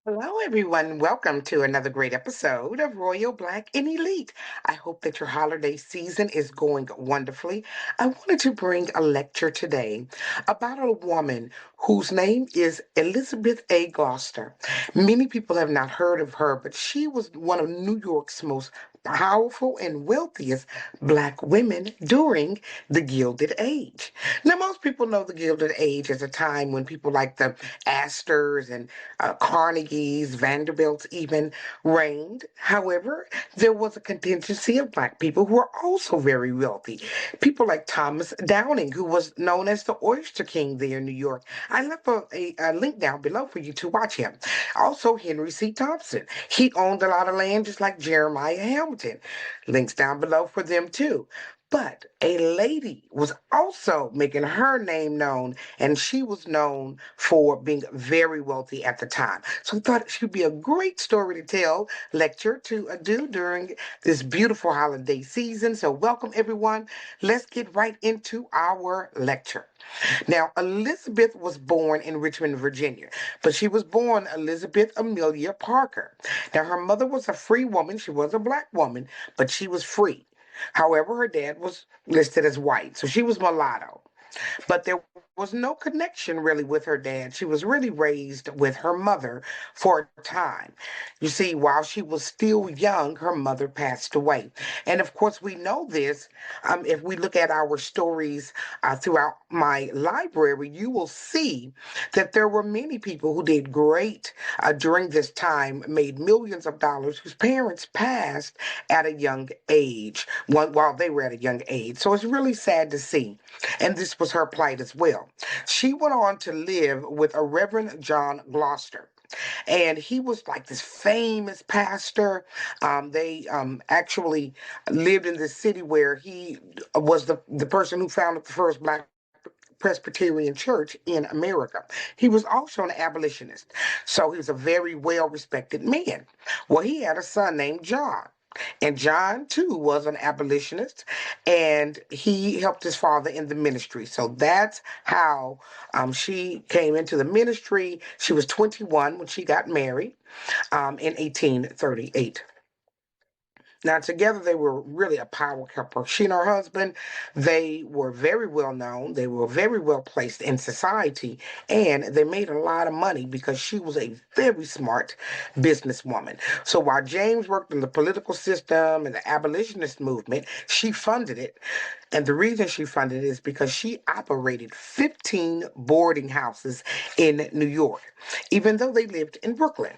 Hello, everyone. Welcome to another great episode of Royal Black and Elite. I hope that your holiday season is going wonderfully. I wanted to bring a lecture today about a woman whose name is Elizabeth A. Gloucester. Many people have not heard of her, but she was one of New York's most powerful and wealthiest Black women during the Gilded Age. Now, most people know the Gilded Age as a time when people like the Astors and Carnegie's, Vanderbilt's even reigned. However, there was a contingency of Black people who were also very wealthy. People like Thomas Downing, who was known as the Oyster King there in New York. I left a link down below for you to watch him. Also, Henry C. Thompson. He owned a lot of land just like Jeremiah Hamilton. Links down below for them too. But a lady was also making her name known, and she was known for being very wealthy at the time. So I thought it should be a great story to tell, lecture to do during this beautiful holiday season. So welcome everyone. Let's get right into our lecture. Now, Elizabeth was born in Richmond, Virginia, but she was born Elizabeth Amelia Parker. Now, her mother was a free woman. She was a Black woman, but she was free. However, her dad was listed as white, so she was mulatto. But there was no connection really with her dad. She was really raised with her mother for a time. You see, while she was still young, her mother passed away. And of course, we know this. If we look at our stories throughout my library, you will see that there were many people who did great during this time, made millions of dollars, whose parents passed at a young age, while they were at a young age. So it's really sad to see. And this was her plight as well. She went on to live with a Reverend John Gloucester. And he was like this famous pastor. They actually lived in this city where he was the person who founded the first Black Presbyterian church in America. He was also an abolitionist. So he was a very well respected man. Well, he had a son named John. And John, too, was an abolitionist, and he helped his father in the ministry. So that's how she came into the ministry. She was 21 when she got married in 1838. Now, together they were really a power couple. She and her husband, they were very well known. They were very well placed in society, and they made a lot of money because she was a very smart businesswoman. So while James worked in the political system and the abolitionist movement, she funded it. And the reason she funded it is because she operated 15 boarding houses in New York, even though they lived in Brooklyn.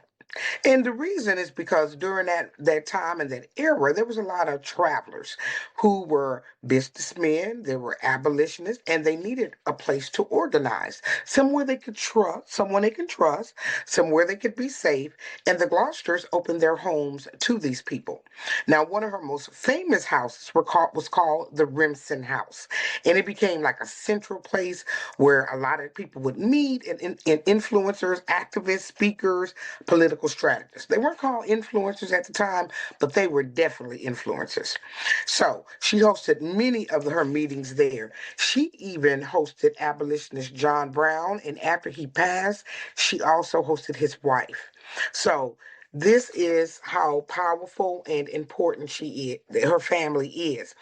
And the reason is because during that time and that era, there was a lot of travelers who were businessmen, they were abolitionists, and they needed a place to organize, somewhere they could trust, someone they could trust, somewhere they could be safe. And the Gloucesters opened their homes to these people. Now, one of her most famous houses was called the Remsen House, and it became like a central place where a lot of people would meet, and influencers, activists, speakers, political strategists. They weren't called influencers at the time, but they were definitely influencers. So she hosted many of her meetings there. She even hosted abolitionist John Brown, and after he passed, she also hosted his wife. So this is how powerful and important she is, her family is,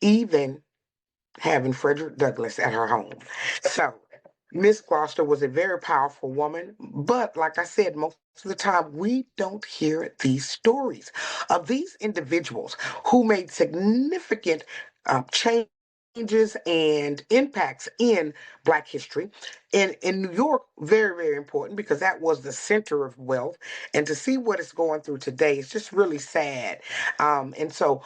even having Frederick Douglass at her home. So Miss Gloucester was a very powerful woman, but like I said, most of the time we don't hear these stories of these individuals who made significant changes and impacts in Black history. In New York, very, very important because that was the center of wealth. And to see what it's going through today is just really sad. And so,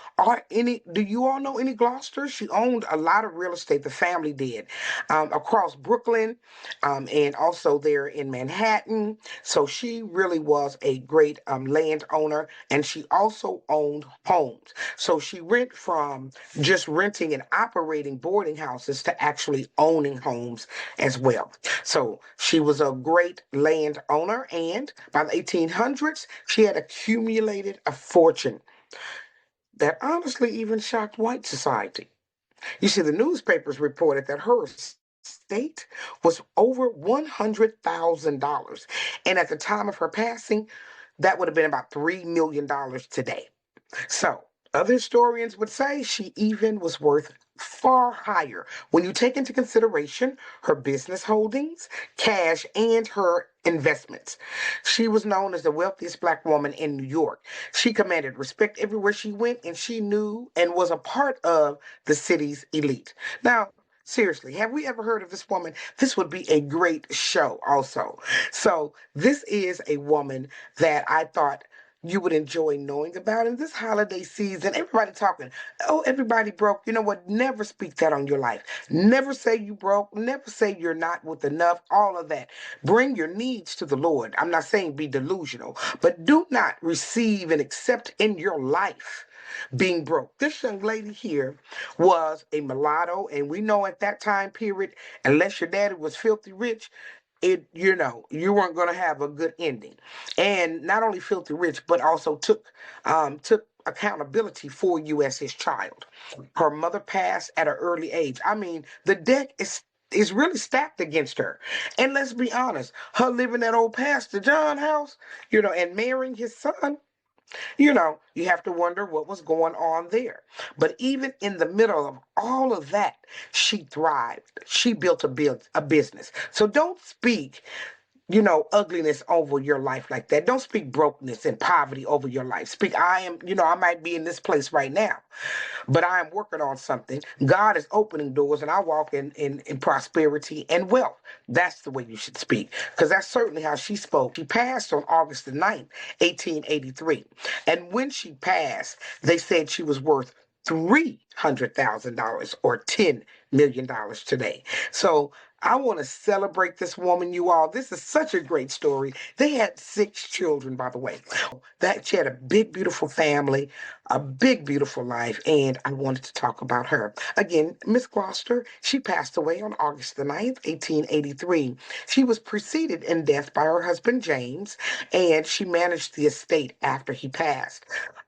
do you all know any Gloucesters? She owned a lot of real estate, the family did, across Brooklyn, and also there in Manhattan. So she really was a great landowner, and she also owned homes. So she went from just renting and operating boarding houses to actually owning homes as well. So she was a great landowner, and by the 1800s, she had accumulated a fortune that honestly even shocked white society. You see, the newspapers reported that her estate was over $100,000. And at the time of her passing, that would have been about $3 million today. So, other historians would say she even was worth far higher when you take into consideration her business holdings, cash, and her investments. She was known as the wealthiest black woman in New York. She commanded respect everywhere she went, and she knew and was a part of the city's elite. Now, seriously, have we ever heard of this woman? This would be a great show, also. So, this is a woman that I thought you would enjoy knowing about in this holiday season. Everybody talking, oh, everybody broke. You know what? Never speak that on your life. Never say you broke. Never say you're not with enough. All of that. Bring your needs to the Lord. I'm not saying be delusional, but do not receive and accept in your life being broke. This young lady here was a mulatto, and we know at that time period, unless your daddy was filthy rich, you weren't going to have a good ending. And not only filthy rich, but also took accountability for you as his child. Her mother passed at an early age. I mean, the deck is really stacked against her. And let's be honest, her living at old Pastor John house, and marrying his son, you have to wonder what was going on there. But even in the middle of all of that, she thrived. She built a business. So don't speak, ugliness over your life like that. Don't speak brokenness and poverty over your life. Speak, I might be in this place right now, but I am working on something. God is opening doors, and I walk in prosperity and wealth. That's the way you should speak, because that's certainly how she spoke. She passed on August the 9th, 1883. And when she passed, they said she was worth $300,000 or $10 million today. So I want to celebrate this woman, you all. This is such a great story. They had 6 children, by the way. That she had a big, beautiful family, a big, beautiful life, and I wanted to talk about her. Again, Miss Gloucester, she passed away on August the 9th, 1883. She was preceded in death by her husband, James, and she managed the estate after he passed,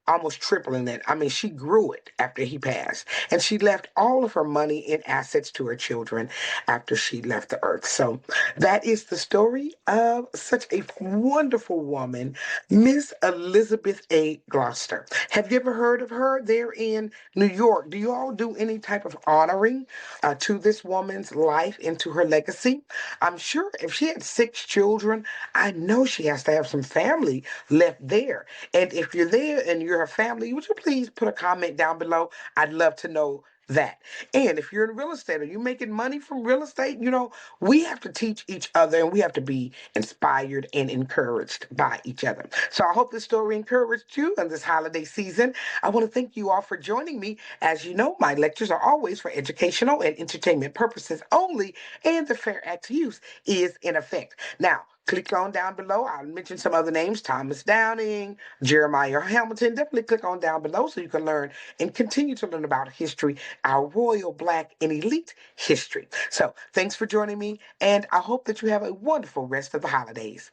almost tripling it. I mean, she grew it after he passed, and she left all of her money and assets to her children after she left the earth. So that is the story of such a wonderful woman, Miss Elizabeth A. Gloucester. Have you ever heard of her there in New York? Do you all do any type of honoring to this woman's life and to her legacy? I'm sure if she had 6 children, I know she has to have some family left there. And if you're there and you're her family, would you please put a comment down below? I'd love to know that. And if you're in real estate, are you making money from real estate? We have to teach each other, and we have to be inspired and encouraged by each other. So I hope this story encouraged you in this holiday season. I want to thank you all for joining me. As you know, my lectures are always for educational and entertainment purposes only, and the Fair Act use is in effect. Now, click on down below. I'll mention some other names: Thomas Downing, Jeremiah Hamilton. Definitely click on down below so you can learn and continue to learn about history, our royal, black, and elite history. So thanks for joining me, and I hope that you have a wonderful rest of the holidays.